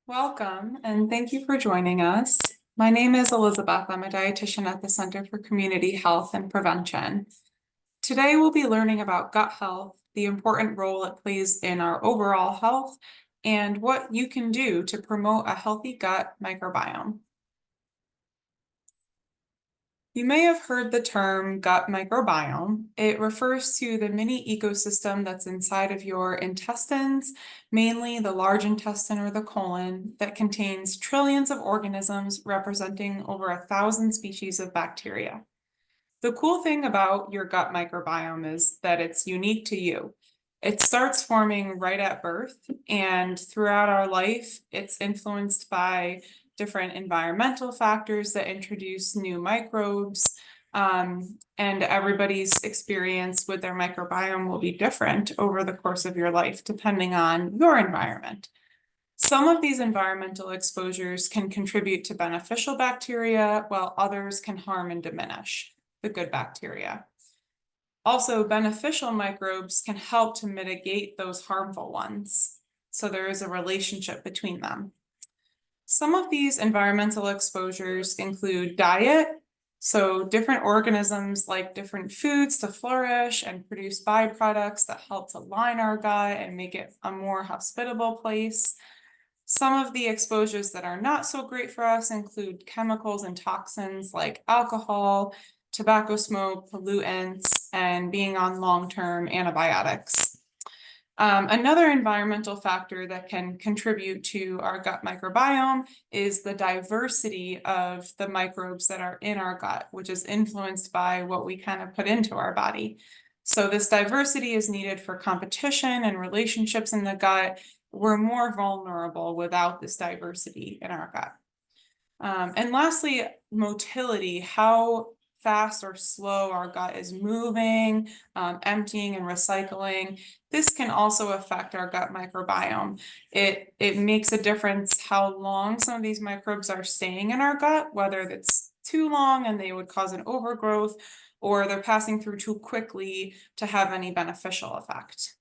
Welcome, and thank you for joining us. My name is Elizabeth. I'm a dietitian at the Center for Community Health and Prevention. Today, we'll be learning about gut health, the important role it plays in our overall health, and what you can do to promote a healthy gut microbiome. You may have heard the term gut microbiome. It refers to the mini ecosystem that's inside of your intestines, mainly the large intestine or the colon, that contains trillions of organisms representing over 1,000 species of bacteria. The cool thing about your gut microbiome is that it's unique to you. It starts forming right at birth, and throughout our life, it's influenced by different environmental factors that introduce new microbes. And everybody's experience with their microbiome will be different over the course of your life, depending on your environment. Some of these environmental exposures can contribute to beneficial bacteria, while others can harm and diminish the good bacteria. Also, beneficial microbes can help to mitigate those harmful ones. So there is a relationship between them. Some of these environmental exposures include diet. So different organisms like different foods to flourish and produce byproducts that help to line our gut and make it a more hospitable place. Some of the exposures that are not so great for us include chemicals and toxins like alcohol, tobacco smoke, pollutants, and being on long-term antibiotics. Another environmental factor that can contribute to our gut microbiome is the diversity of the microbes that are in our gut, which is influenced by what we kind of put into our body. So this diversity is needed for competition and relationships in the gut. We're more vulnerable without this diversity in our gut. And lastly, motility, how fast or slow our gut is moving, emptying and recycling. This can also affect our gut microbiome. It makes a difference how long some of these microbes are staying in our gut, whether it's too long and they would cause an overgrowth, or they're passing through too quickly to have any beneficial effect.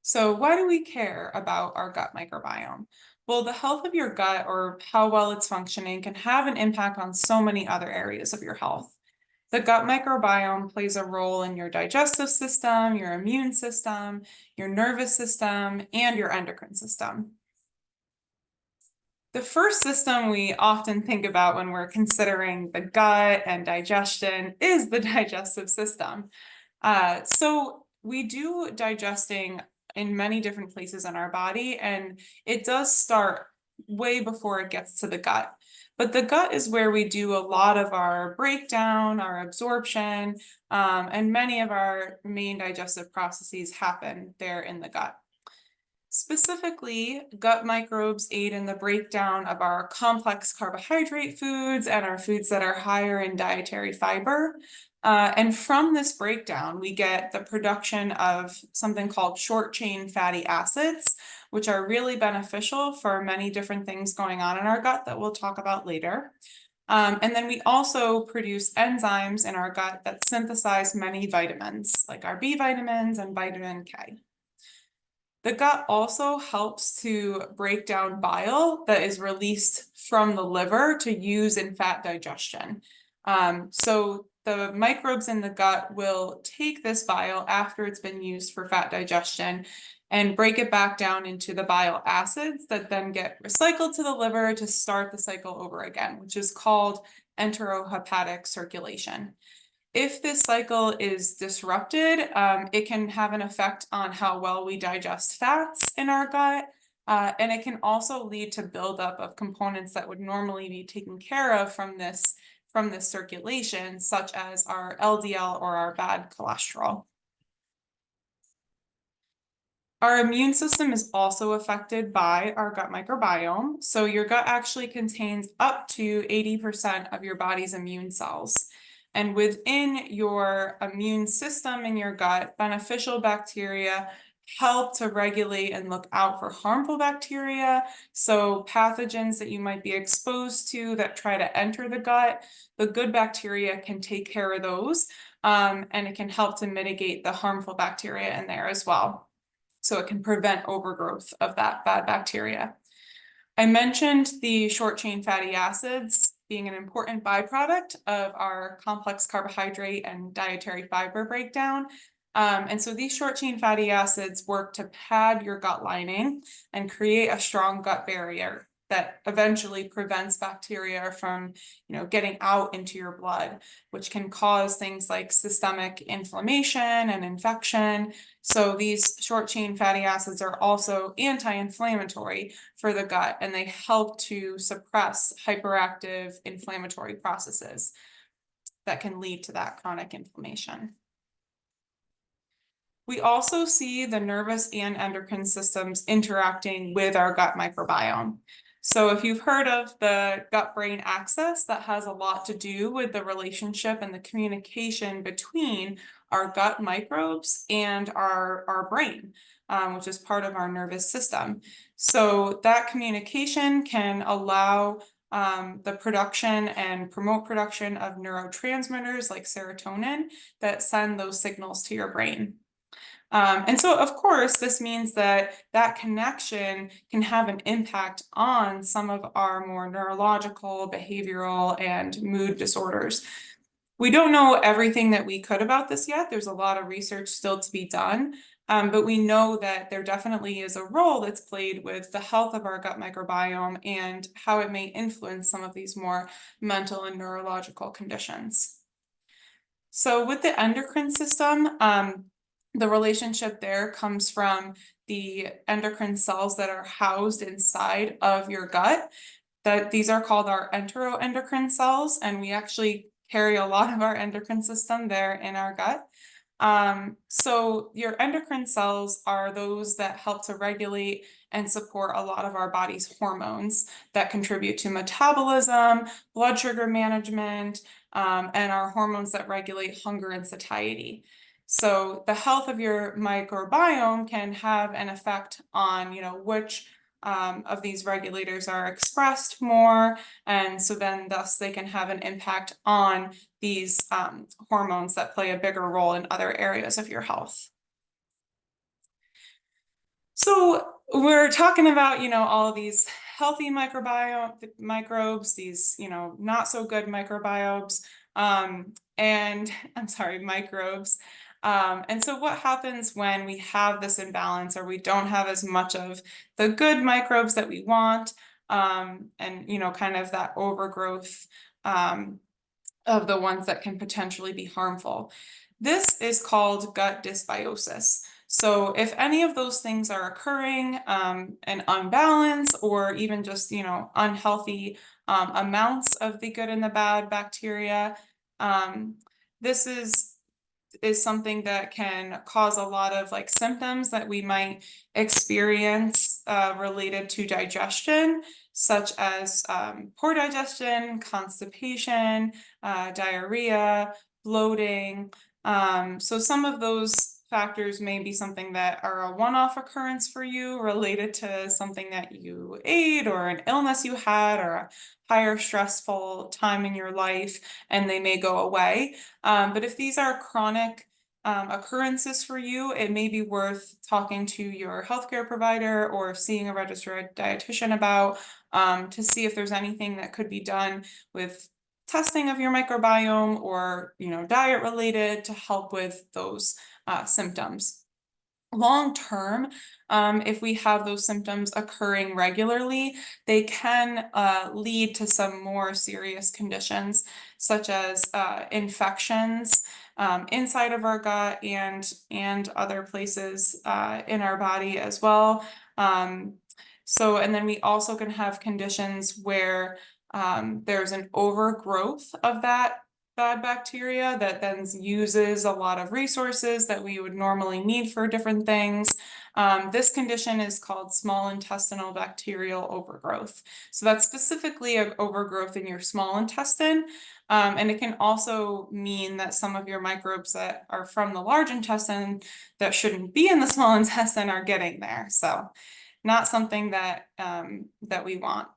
So why do we care about our gut microbiome? Well, the health of your gut or how well it's functioning can have an impact on so many other areas of your health. The gut microbiome plays a role in your digestive system, your immune system, your nervous system, and your endocrine system. The first system we often think about when we're considering the gut and digestion is the digestive system. So we do digesting in many different places in our body, and it does start way before it gets to the gut. But the gut is where we do a lot of our breakdown, our absorption, and many of our main digestive processes happen there in the gut. Specifically, gut microbes aid in the breakdown of our complex carbohydrate foods and our foods that are higher in dietary fiber. And from this breakdown, we get the production of something called short chain fatty acids, which are really beneficial for many different things going on in our gut that we'll talk about later. And then we also produce enzymes in our gut that synthesize many vitamins, like our B vitamins and vitamin K. The gut also helps to break down bile that is released from the liver to use in fat digestion. So the microbes in the gut will take this bile after it's been used for fat digestion and break it back down into the bile acids that then get recycled to the liver to start the cycle over again, which is called enterohepatic circulation. If this cycle is disrupted, it can have an effect on how well we digest fats in our gut, and it can also lead to buildup of components that would normally be taken care of from this circulation, such as our LDL or our bad cholesterol. Our immune system is also affected by our gut microbiome. So your gut actually contains up to 80% of your body's immune cells. And within your immune system in your gut, beneficial bacteria help to regulate and look out for harmful bacteria. So pathogens that you might be exposed to that try to enter the gut, the good bacteria can take care of those, and it can help to mitigate the harmful bacteria in there as well. So it can prevent overgrowth of that bad bacteria. I mentioned the short chain fatty acids being an important byproduct of our complex carbohydrate and dietary fiber breakdown. And so these short chain fatty acids work to pad your gut lining and create a strong gut barrier that eventually prevents bacteria from, getting out into your blood, which can cause things like systemic inflammation and infection. So these short chain fatty acids are also anti-inflammatory for the gut, and they help to suppress hyperactive inflammatory processes that can lead to that chronic inflammation. We also see the nervous and endocrine systems interacting with our gut microbiome. So if you've heard of the gut-brain axis, that has a lot to do with the relationship and the communication between our gut microbes and our brain, which is part of our nervous system. So that communication can allow the production and promote production of neurotransmitters like serotonin that send those signals to your brain. And so, of course, this means that that connection can have an impact on some of our more neurological, behavioral, and mood disorders. We don't know everything that we could about this yet. There's a lot of research still to be done, but we know that there definitely is a role that's played with the health of our gut microbiome and how it may influence some of these more mental and neurological conditions. So with the endocrine system, the relationship there comes from the endocrine cells that are housed inside of your gut. That these are called our enteroendocrine cells, and we actually carry a lot of our endocrine system there in our gut. So your endocrine cells are those that help to regulate and support a lot of our body's hormones that contribute to metabolism, blood sugar management, and our hormones that regulate hunger and satiety. So the health of your microbiome can have an effect on, which of these regulators are expressed more, and so then thus they can have an impact on these hormones that play a bigger role in other areas of your health. So we're talking about, all of these healthy microbes, these, not so good microbiomes, and I'm sorry, microbes. And so what happens when we have this imbalance or we don't have as much of the good microbes that we want, and, kind of that overgrowth of the ones that can potentially be harmful? This is called gut dysbiosis. So if any of those things are occurring, an unbalance or even just, unhealthy amounts of the good and the bad bacteria, this is something that can cause a lot of like symptoms that we might experience related to digestion, such as poor digestion, constipation, diarrhea, bloating. So some of those factors may be something that are a one-off occurrence for you related to something that you ate or an illness you had or a higher stressful time in your life, and they may go away. But if these are chronic occurrences for you, it may be worth talking to your healthcare provider or seeing a registered dietitian about to see if there's anything that could be done with testing of your microbiome or, diet related to help with those symptoms. Long term, if we have those symptoms occurring regularly, they can lead to some more serious conditions, such as infections inside of our gut and other places in our body as well. And then we also can have conditions where there's an overgrowth of that bad bacteria that then uses a lot of resources that we would normally need for different things. This condition is called small intestinal bacterial overgrowth. So that's specifically an overgrowth in your small intestine. And it can also mean that some of your microbes that are from the large intestine that shouldn't be in the small intestine are getting there. So not something that we want.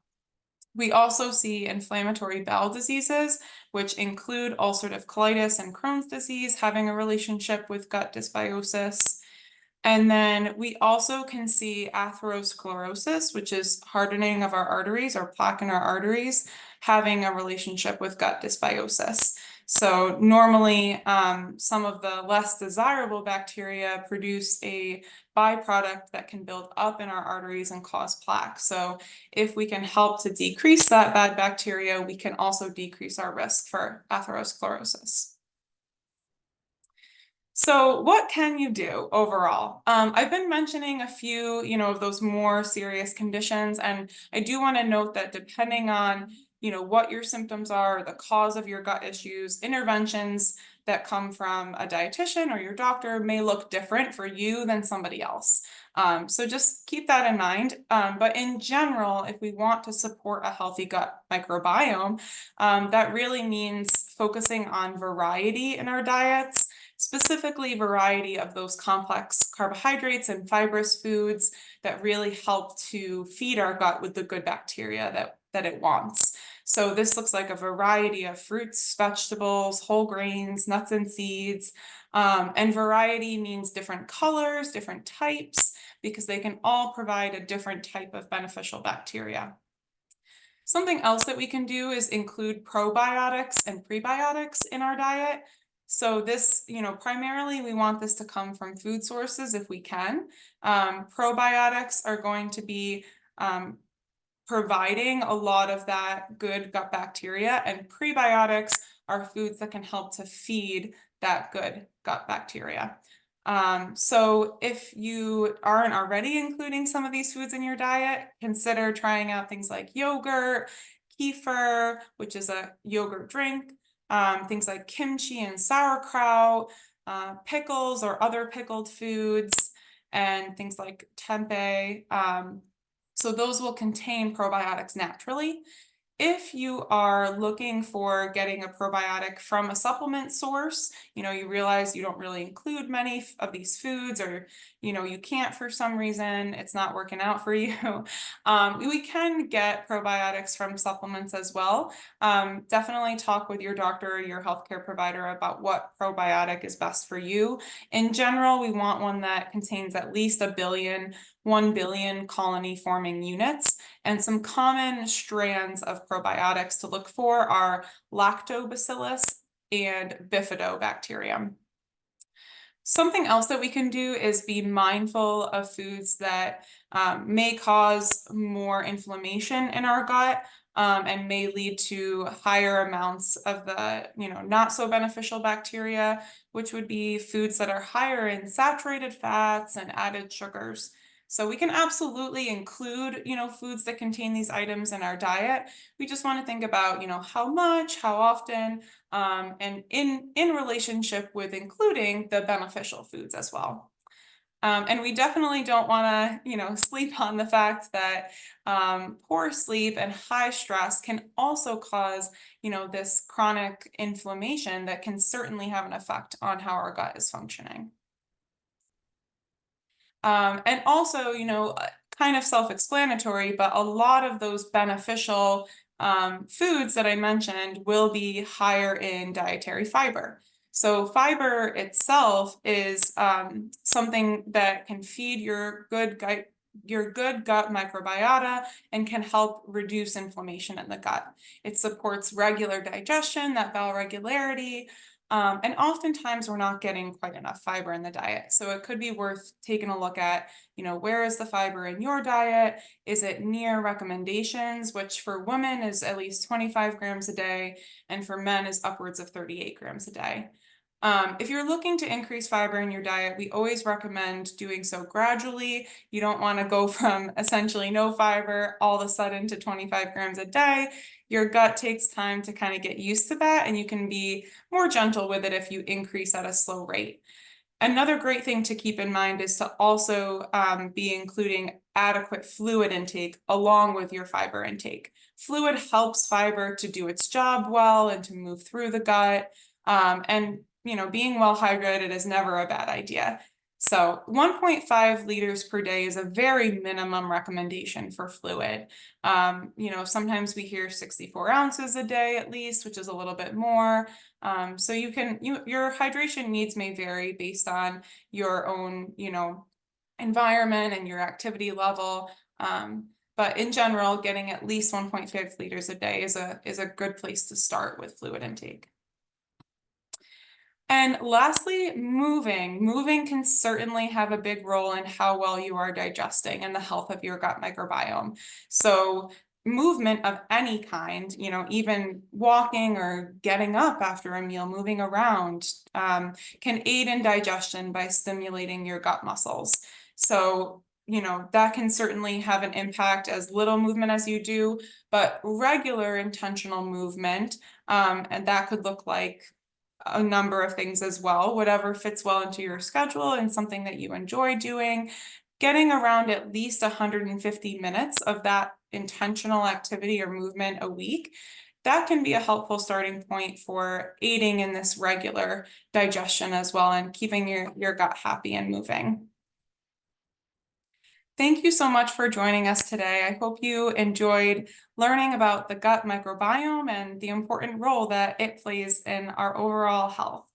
We also see inflammatory bowel diseases, which include ulcerative colitis and Crohn's disease, having a relationship with gut dysbiosis. And then we also can see atherosclerosis, which is hardening of our arteries or plaque in our arteries, having a relationship with gut dysbiosis. So normally, some of the less desirable bacteria produce a byproduct that can build up in our arteries and cause plaque. So if we can help to decrease that bad bacteria, we can also decrease our risk for atherosclerosis. So what can you do overall? I've been mentioning a few, of those more serious conditions, and I do want to note that depending on, what your symptoms are, the cause of your gut issues, interventions that come from a dietitian or your doctor may look different for you than somebody else. So just keep that in mind. But in general, if we want to support a healthy gut microbiome, that really means focusing on variety in our diets, specifically variety of those complex carbohydrates and fibrous foods that really help to feed our gut with the good bacteria that it wants. So this looks like a variety of fruits, vegetables, whole grains, nuts and seeds. And variety means different colors, different types, because they can all provide a different type of beneficial bacteria. Something else that we can do is include probiotics and prebiotics in our diet. So this, primarily we want this to come from food sources if we can. Probiotics are going to be providing a lot of that good gut bacteria, and prebiotics are foods that can help to feed that good gut bacteria. So if you aren't already including some of these foods in your diet, consider trying out things like yogurt, kefir, which is a yogurt drink, things like kimchi and sauerkraut, pickles or other pickled foods, and things like tempeh. So those will contain probiotics naturally. If you are looking for getting a probiotic from a supplement source, you realize you don't really include many of these foods, or, you can't for some reason, it's not working out for you. We can get probiotics from supplements as well. Definitely talk with your doctor or your healthcare provider about what probiotic is best for you. In general, we want one that contains at least 1 billion colony forming units. And some common strands of probiotics to look for are lactobacillus and bifidobacterium. Something else that we can do is be mindful of foods that may cause more inflammation in our gut, and may lead to higher amounts of the, not so beneficial bacteria, which would be foods that are higher in saturated fats and added sugars. So we can absolutely include, foods that contain these items in our diet. We just want to think about, how much, how often, and in relationship with including the beneficial foods as well. And we definitely don't want to, sleep on the fact that poor sleep and high stress can also cause, this chronic inflammation that can certainly have an effect on how our gut is functioning. And also, kind of self-explanatory, but a lot of those beneficial foods that I mentioned will be higher in dietary fiber. So fiber itself is something that can feed your good gut microbiota and can help reduce inflammation in the gut. It supports regular digestion, that bowel regularity, and oftentimes we're not getting quite enough fiber in the diet. So it could be worth taking a look at, where is the fiber in your diet? Is it near recommendations, which for women is at least 25 grams a day, and for men is upwards of 38 grams a day. If you're looking to increase fiber in your diet, we always recommend doing so gradually. You don't want to go from essentially no fiber all of a sudden to 25 grams a day. Your gut takes time to kind of get used to that, and you can be more gentle with it if you increase at a slow rate. Another great thing to keep in mind is to also be including adequate fluid intake along with your fiber intake. Fluid helps fiber to do its job well and to move through the gut. And being well hydrated is never a bad idea. So 1.5 liters per day is a very minimum recommendation for fluid. Sometimes we hear 64 ounces a day at least, which is a little bit more. So your hydration needs may vary based on your own, environment and your activity level. But in general, getting at least 1.5 liters a day is a good place to start with fluid intake. And lastly, moving. Moving can certainly have a big role in how well you are digesting and the health of your gut microbiome. So movement of any kind, even walking or getting up after a meal, moving around, can aid in digestion by stimulating your gut muscles. So, that can certainly have an impact, as little movement as you do, but regular intentional movement, and that could look like a number of things as well, whatever fits well into your schedule and something that you enjoy doing. Getting around at least 150 minutes of that intentional activity or movement a week, that can be a helpful starting point for aiding in this regular digestion as well, and keeping your gut happy and moving. Thank you so much for joining us today. I hope you enjoyed learning about the gut microbiome and the important role that it plays in our overall health.